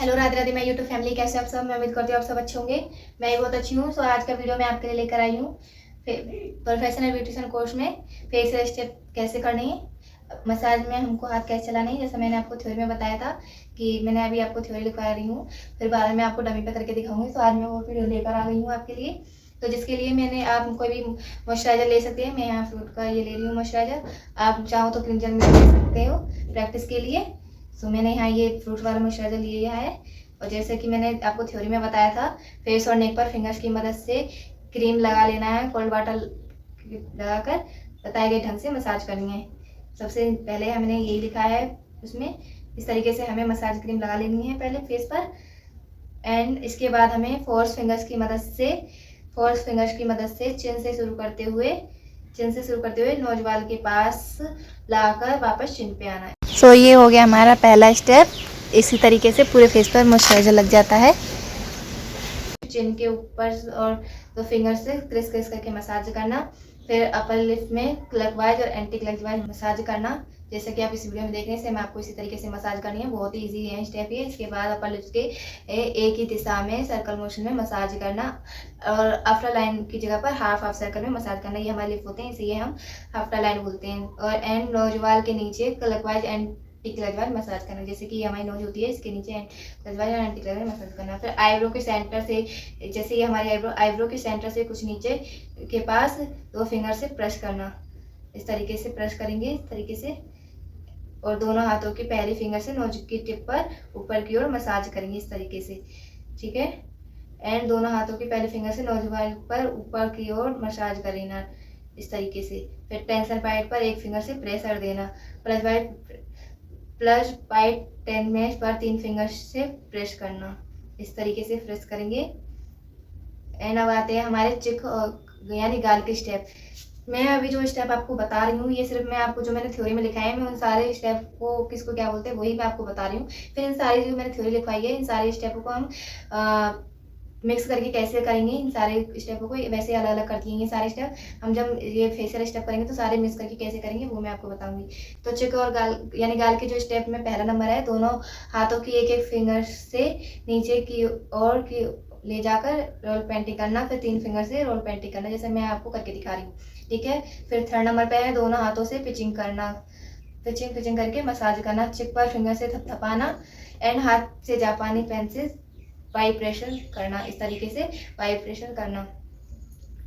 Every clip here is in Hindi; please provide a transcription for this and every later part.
हेलो राधे राधे, मैं यूट्यूब फैमिली, कैसे आप सब। मैं उम्मीद करती हूँ आप सब अच्छे होंगे। मैं भी बहुत अच्छी हूँ। सो आज का वीडियो मैं आपके लिए लेकर आई हूँ प्रोफेशनल ब्यूटिशियन कोर्स में फेशियल स्टेप कैसे करने हैं, मसाज में हमको हाथ कैसे चलाने हैं, जैसा मैंने आपको थ्योरी में बताया था कि मैंने अभी आपको थ्योरी लिखवा रही हूँ, फिर बाद में आपको डमी पे करके दिखाऊंगी। तो आज मैं वो वीडियो लेकर आ गई हूँ आपके लिए। तो जिसके लिए मैंने, आप कोई भी मॉइस्चराइजर ले सकते हैं। मैं यहाँ फ्रूट का ये ले रही हूँ मॉइस्चराइजर, आप चाहो तो क्लिंजर में ले सकते हो प्रैक्टिस के लिए। सो मैंने यहाँ ये फ्रूट वाला मॉइस्चराइजर लिया है। और जैसे कि मैंने आपको थ्योरी में बताया था, फेस और नेक पर फिंगर्स की मदद से क्रीम लगा लेना है, कोल्ड वाटर लगाकर बताए गए ढंग से मसाज करनी है। सबसे पहले हमने यही लिखा है उसमें, इस तरीके से हमें मसाज क्रीम लगा लेनी है पहले फेस पर। एंड इसके बाद हमें फोर्स फिंगर्स की मदद से चिन से शुरू करते हुए नोजवाल के पास लाकर वापस चिन पे आना है। सो ये हो गया हमारा पहला स्टेप। इसी तरीके से पूरे फेस पर मॉइस्चराइजर लग जाता है। चिन के ऊपर और दो फिंगर से क्रिस क्रिस करके मसाज करना, फिर अपर लिप में क्लॉकवाइज और एंटी क्लॉकवाइज मसाज करना। जैसे कि आप इस वीडियो में देख रहे हैं, मैं आपको इसी तरीके से मसाज करनी है। बहुत ही इजी है स्टेप ये। इसके बाद अपर लिप्स के एक ही दिशा में सर्कल मोशन में मसाज करना, और आफ्टर लाइन की जगह पर हाफ हाफ सर्कल में मसाज करना। ये हमारे लिप होते हैं, इसे हम आफ्टर लाइन बोलते हैं। और एंड नोजवाल के नीचे क्लॉकवाइज एंटी क्लॉकवाइज मसाज करना, जैसे कि ये हमारी नोज होती है, इसके नीचे क्लॉकवाइज और एंटी क्लॉकवाइज मसाज करना। फिर आईब्रो के सेंटर से, जैसे ये हमारी आईब्रो के सेंटर से कुछ नीचे के पास दो फिंगर से प्रेस करना। इस तरीके से प्रेस करेंगे, इस तरीके से, और दोनों हाथों की पहली फिंगर से नोज की टिप पर ऊपर की ओर मसाज करेंगे इस तरीके से, ठीक है। एंड दोनों हाथों की पहली फिंगर से नोजवाल पर ऊपर की ओर मसाज करना इस तरीके से। फिर टेंशन पॉइंट पर एक फिंगर से प्रेशर देना। प्लस पॉइंट 10 में पर 3 फिंगर से प्रेस करना। इस तरीके से प्रेस करेंगे। एंड अब आते हैं हमारे चिक यानी गाल के स्टेप। मैं अभी जो स्टेप आपको बता रही हूँ, ये सिर्फ मैं आपको जो मैंने थ्योरी में लिखा है, मैं उन सारे स्टेप को किसको क्या बोलते हैं वही मैं आपको बता रही हूँ। फिर इन सारी जो मैंने थ्योरी लिखवाई है, इन सारे स्टेपों को हम मिक्स करके कैसे करेंगे, इन सारे स्टेपों को वैसे अलग अलग कर दिए सारे स्टेप। हम जब ये फेशियल स्टेप करेंगे तो सारे मिक्स करके कैसे करेंगे वो मैं आपको बताऊंगी। तो चिक और गाल यानी गाल के जो स्टेप में पहला नंबर है, दोनों हाथों की एक एक फिंगर से नीचे की ओर की ले जाकर रोल पेंटिंग करना। फिर 3 फिंगर से रोल पेंटिंग करना, जैसे मैं आपको करके दिखा रही हूँ, ठीक है। फिर थर्ड नंबर पे है दोनों हाथों से पिचिंग करना, पिचिंग करके मसाज करना। चिक पर फिंगर से थपथपाना एंड हाथ से जापानी पेन से वाइब्रेशन करना, इस तरीके से वाइब्रेशन करना।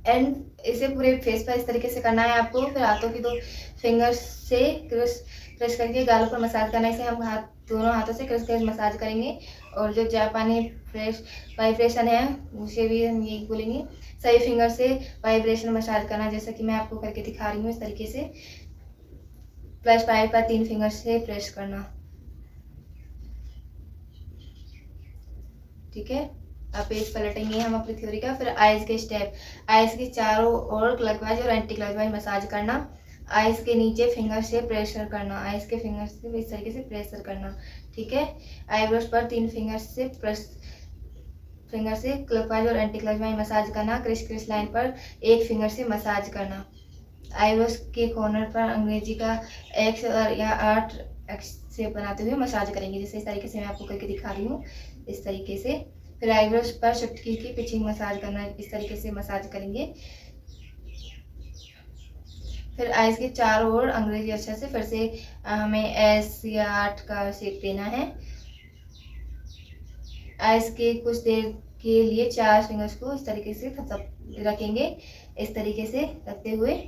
एंड इसे पूरे फेस पर इस तरीके से करना है आपको। फिर हाथों की 2 फिंगर्स से क्रश करके गालों पर मसाज करना। इसे हम दोनों हाथों से क्रश मसाज करेंगे। और जो जापानी वाइब्रेशन है उसे भी हम यही बोलेंगे, सही फिंगर से वाइब्रेशन मसाज करना, जैसा कि मैं आपको करके दिखा रही हूँ इस तरीके से। प्लस 5 पर 3 फिंगर से प्रेस करना, ठीक है। अब पेज पलटेंगे हम अपनी थ्योरी का। फिर आइज के स्टेप, आइज के चारों ओर क्लॉकवाइज और एंटी क्लॉकवाइज मसाज करना। आइज के नीचे फिंगर से प्रेशर करना, आइज के फिंगर से इस तरीके से प्रेशर करना, ठीक है। आईब्रोज पर 3 फिंगर से क्लॉकवाइज और एंटी क्लॉकवाइज मसाज करना। क्रिस लाइन पर एक फिंगर से मसाज करना। आईब्रोज के कॉर्नर पर अंग्रेजी का एक्स या 8 एक्स से बनाते हुए मसाज करेंगे, जैसे इस तरीके से मैं आपको करके दिखा रही हूँ इस तरीके से। फिर आईब्रोज पर चुटकी की पिचिंग मसाज करना, इस तरीके से मसाज करेंगे। फिर आइज के चारों ओर अंग्रेजी अक्षर से फिर से हमें एस या 8 का शेप देना है। आइज के कुछ देर के लिए 4 फिंगर्स को इस तरीके से रखेंगे, इस तरीके से रखते हुए।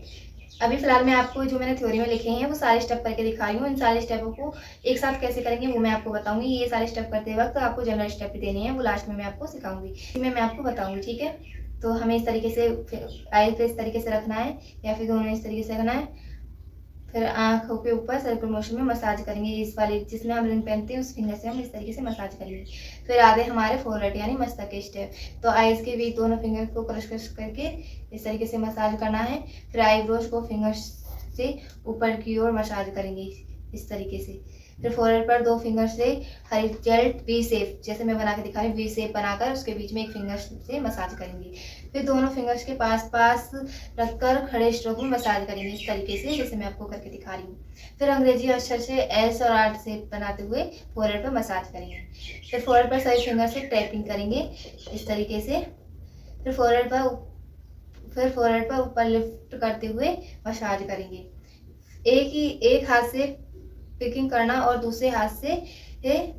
अभी फिलहाल मैं आपको जो मैंने थ्योरी में लिखे हैं वो सारे स्टेप करके दिखा रही हूँ। इन सारे स्टेपों को एक साथ कैसे करेंगे वो मैं आपको बताऊंगी। ये सारे स्टेप करते वक्त आपको जनरल स्टेप भी देने हैं, वो लास्ट में मैं आपको सिखाऊंगी, मैं आपको बताऊंगी, ठीक है। तो हमें इस तरीके से आइज पे इस तरीके से रखना है, या फिर दोनों इस तरीके से रखना है। फिर आंखों के ऊपर सर्कुलर मोशन में मसाज करेंगे, इस वाले जिसमें हम रिंग पहनते हैं उस फिंगर से हम इस तरीके से मसाज करेंगे। फिर आगे हमारे फोरहेड यानी मस्तक के स्टेप। तो आइज के बीच दोनों फिंगर को क्रश करके इस तरीके से मसाज करना है। फिर आईब्रोज को फिंगर से ऊपर की ओर मसाज करेंगे इस तरीके से। फिर फोरहेड पर 2 फिंगर से हॉरिजॉन्टल वी शेप, जैसे मैं बना के दिखा रही हूँ, वी शेप बनाकर उसके बीच में एक फिंगर से मसाज करेंगे। फिर दोनों फिंगर्स के पास पास रखकर खड़े स्ट्रोक में मसाज करेंगे इस तरीके से, जैसे मैं आपको करके दिखा रही हूँ। फिर अंग्रेजी अक्षर से एस और आर शेप बनाते हुए फोरहेड पर मसाज करेंगे। फिर फोरहेड पर सभी फिंगर से टैपिंग करेंगे इस तरीके से। फिर फोरहेड पर ऊपर लिफ्ट करते हुए मसाज करेंगे। एक हाथ से पिकिंग करना और दूसरे हाथ से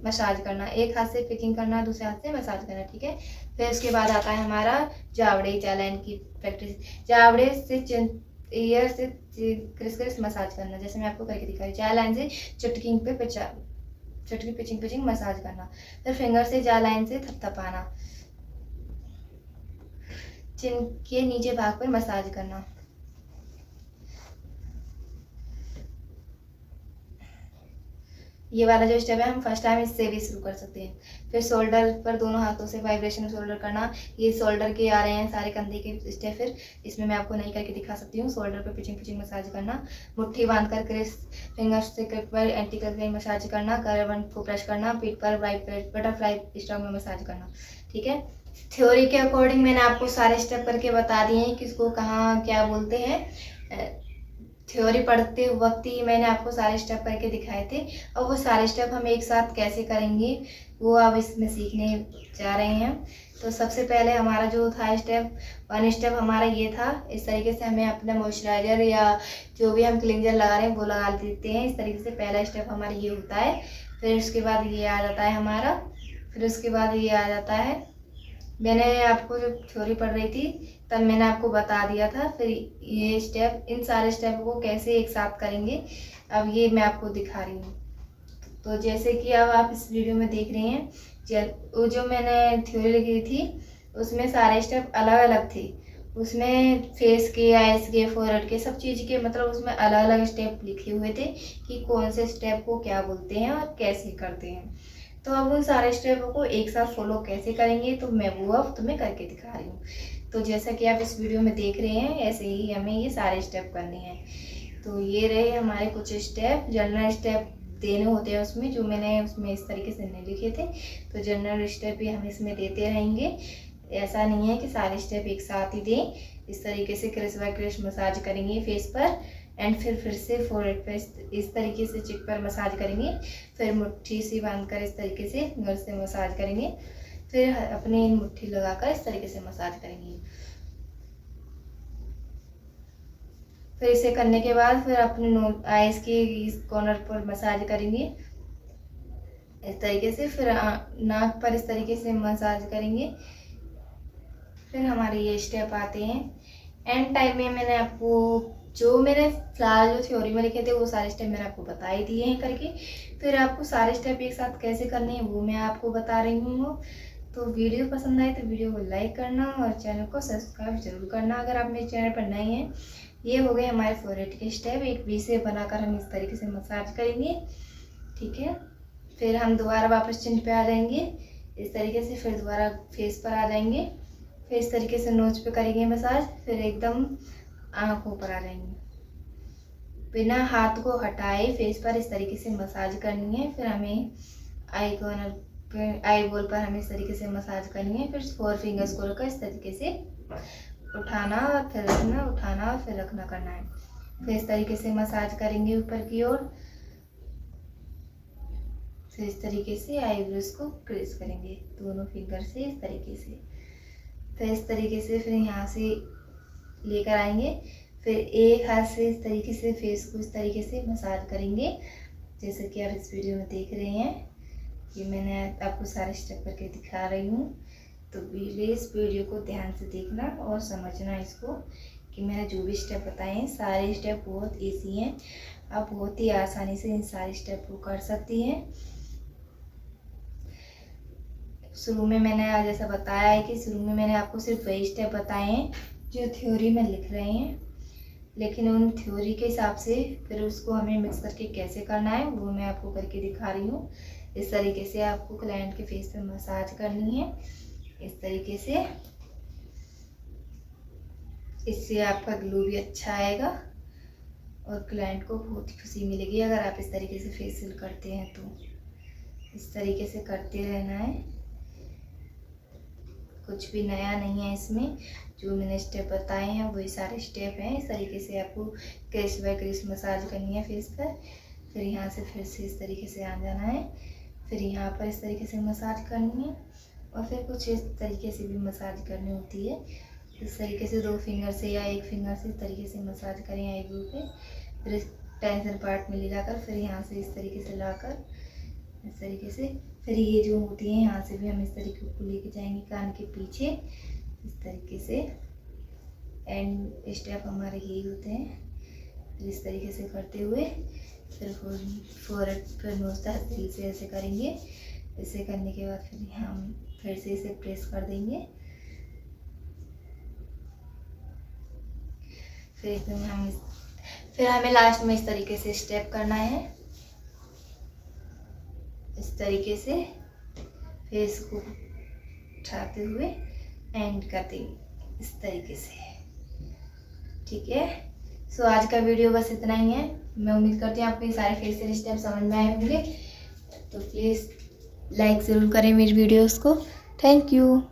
मसाज करना, एक हाथ से पिकिंग करना, दूसरे हाथ से मसाज करना, ठीक है। फिर उसके बाद आता है हमारा जावड़े लाइन की प्रैक्टिस। जावड़े से ईयर से क्रिस मसाज करना, जैसे मैं आपको करके दिखा रही हूँ। जा लाइन से चुटकी पिचिंग मसाज करना। फिर फिंगर से जा लाइन से थपथपाना, चिन के नीचे भाग पर मसाज करना। ये वाला जो स्टेप है हम फर्स्ट टाइम इससे भी शुरू कर सकते हैं। फिर शोल्डर पर दोनों हाथों से वाइब्रेशन शोल्डर करना। ये शोल्डर के आ रहे हैं सारे कंधे के स्टेप, फिर इसमें मैं आपको नहीं करके दिखा सकती हूँ। शोल्डर पर पिचिंग मसाज करना, मुट्ठी बांधकर क्रिस फिंगर्स से क्रिक पर एंटी क्रिक मसाज करना, कर्व को प्रेस करना, पीठ पर बटरफ्लाई स्ट्रोक में मसाज करना, ठीक है। थ्योरी के अकॉर्डिंग मैंने आपको सारे स्टेप करके बता दिए हैं किसको कहाँ क्या बोलते हैं। थ्योरी पढ़ते वक्त ही मैंने आपको सारे स्टेप करके दिखाए थे, और वो सारे स्टेप हम एक साथ कैसे करेंगे वो अब इसमें सीखने जा रहे हैं। तो सबसे पहले हमारा जो था वन स्टेप हमारा ये था, इस तरीके से हमें अपना मॉइस्चराइजर या जो भी हम क्लींजर लगा रहे हैं वो लगा देते हैं। इस तरीके से पहला स्टेप हमारा ये होता है। फिर उसके बाद ये आ जाता है हमारा, फिर उसके बाद ये आ जाता है। मैंने आपको जब थ्योरी पढ़ रही थी तब मैंने आपको बता दिया था। फिर ये स्टेप, इन सारे स्टेप को कैसे एक साथ करेंगे अब ये मैं आपको दिखा रही हूँ। तो जैसे कि अब आप इस वीडियो में देख रहे हैं, वो जो मैंने थ्योरी लिखी थी उसमें सारे स्टेप अलग अलग थे। उसमें फेस के, आइस के, फोरहेड के, सब चीज़ के मतलब उसमें अलग अलग स्टेप लिखे हुए थे कि कौन से स्टेप को क्या बोलते हैं और कैसे करते हैं। तो अब उन सारे स्टेपों को एक साथ फॉलो कैसे करेंगे तो मैं वो अब तुम्हें करके दिखा रही हूँ। तो जैसा कि आप इस वीडियो में देख रहे हैं ऐसे ही हमें ये सारे स्टेप करने हैं। तो ये रहे हमारे कुछ स्टेप, जनरल स्टेप देने होते हैं उसमें, जो मैंने उसमें इस तरीके से नहीं लिखे थे। तो जनरल स्टेप भी हम इसमें देते रहेंगे, ऐसा नहीं है कि सारे स्टेप एक साथ ही दें। इस तरीके से क्रिस बाय क्रिस मसाज करेंगे फेस पर, एंड फिर से फोरहेड पे इस तरीके से चिक पर मसाज करेंगे। फिर मुट्ठी सी बांधकर इस तरीके से फिंगर से मसाज करेंगे। फिर अपनी मुट्ठी लगाकर इस तरीके से मसाज करेंगे। फिर इसे करने के बाद फिर अपने आईज के इस कॉर्नर पर मसाज करेंगे इस तरीके से। फिर नाक पर इस तरीके से मसाज करेंगे। फिर हमारे ये स्टेप आते हैं। एंड टाइम में मैंने आपको जो मैंने फिलहाल जो थ्योरी में लिखे थे वो सारे स्टेप मैंने आपको बता ही दिए हैं करके। फिर आपको सारे स्टेप एक साथ कैसे करने हैं वो मैं आपको बता रही हूँ। तो वीडियो पसंद आए तो वीडियो को लाइक करना और चैनल को सब्सक्राइब जरूर करना अगर आप मेरे चैनल पर नए हैं। ये हो गए हमारे फोरहेड के स्टेप, एक वी शेप बनाकर हम इस तरीके से मसाज करेंगे, ठीक है। फिर हम दोबारा वापस चिन पे आ जाएंगे इस तरीके से, फिर दोबारा फेस पर आ जाएंगे, फिर इस तरीके से नोज पे करेंगे मसाज, फिर एकदम आँखों पर आ जाएंगे। बिना हाथ को हटाए फेस पर इस तरीके से मसाज करनी है। फिर हमें आई कॉर्नर पे, आई बॉल पर हमें इस तरीके से मसाज करनी है। फिर 4 फिंगर्स को रखकर इस तरीके से उठाना और फिर रखना, उठाना और फिर रखना करना है। फिर इस तरीके से मसाज करेंगे ऊपर की ओर। फिर इस तरीके से आईब्रोज को क्रीज करेंगे दोनों फिंगर से इस तरीके से। फिर इस तरीके से फिर यहाँ से लेकर आएंगे। फिर एक हाथ से इस तरीके से फेस को इस तरीके से मसाज करेंगे जैसे कि आप इस वीडियो में देख रहे हैं। ये मैंने आपको सारे स्टेप करके दिखा रही हूँ। तो इस वीडियो को ध्यान से देखना और समझना इसको कि मैंने जो भी स्टेप बताए हैं सारे स्टेप बहुत ईजी हैं। आप बहुत ही आसानी से इन सारे स्टेप को कर सकती हैं। शुरू में मैंने जैसा बताया है कि शुरू में मैंने आपको सिर्फ वही स्टेप बताए हैं जो थ्योरी में लिख रहे हैं, लेकिन उन थ्योरी के हिसाब से फिर उसको हमें मिक्स करके कैसे करना है वो मैं आपको करके दिखा रही हूँ। इस तरीके से आपको क्लाइंट के फेस पे मसाज करनी है इस तरीके से। इससे आपका ग्लो भी अच्छा आएगा और क्लाइंट को बहुत ही खुशी मिलेगी अगर आप इस तरीके से फेशियल करते हैं तो। इस तरीके से करते रहना है, कुछ भी नया नहीं है इसमें। जो मैंने स्टेप बताए हैं वही सारे स्टेप हैं। इस तरीके से आपको क्रेस बाय क्रेस मसाज करनी है फेस पर। फिर यहाँ से फिर से इस तरीके से आ जाना है, फिर यहाँ पर इस तरीके से मसाज करनी है और फिर कुछ इस तरीके से भी मसाज करनी होती है। इस तरीके से 2 फिंगर से या 1 फिंगर से इस तरीके से मसाज करें आईब्रो पे। फिर इस टेंशन पार्ट में ले जाकर फिर यहाँ से इस तरीके से लाकर इस तरीके से, फिर ये जो होती है यहाँ से भी हम इस तरीके को लेके जाएंगे कान के पीछे इस तरीके से। एंड स्टेप हमारे यही होते हैं। फिर इस तरीके से करते हुए फिर फोरहेड फिर नोज तक दिल से ऐसे करेंगे। ऐसे करने के बाद फिर हम फिर से इसे प्रेस कर देंगे। फिर हमें लास्ट में इस तरीके से स्टेप करना है, इस तरीके से फेस को उठाते हुए एंड करते हुए इस तरीके से। ठीक है, सो आज का वीडियो बस इतना ही है। मैं उम्मीद करती हूँ आपको ये सारे फेशियल स्टेप समझ में आए होंगे। तो प्लीज़ लाइक ज़रूर करें मेरी वीडियोस को। Thank you.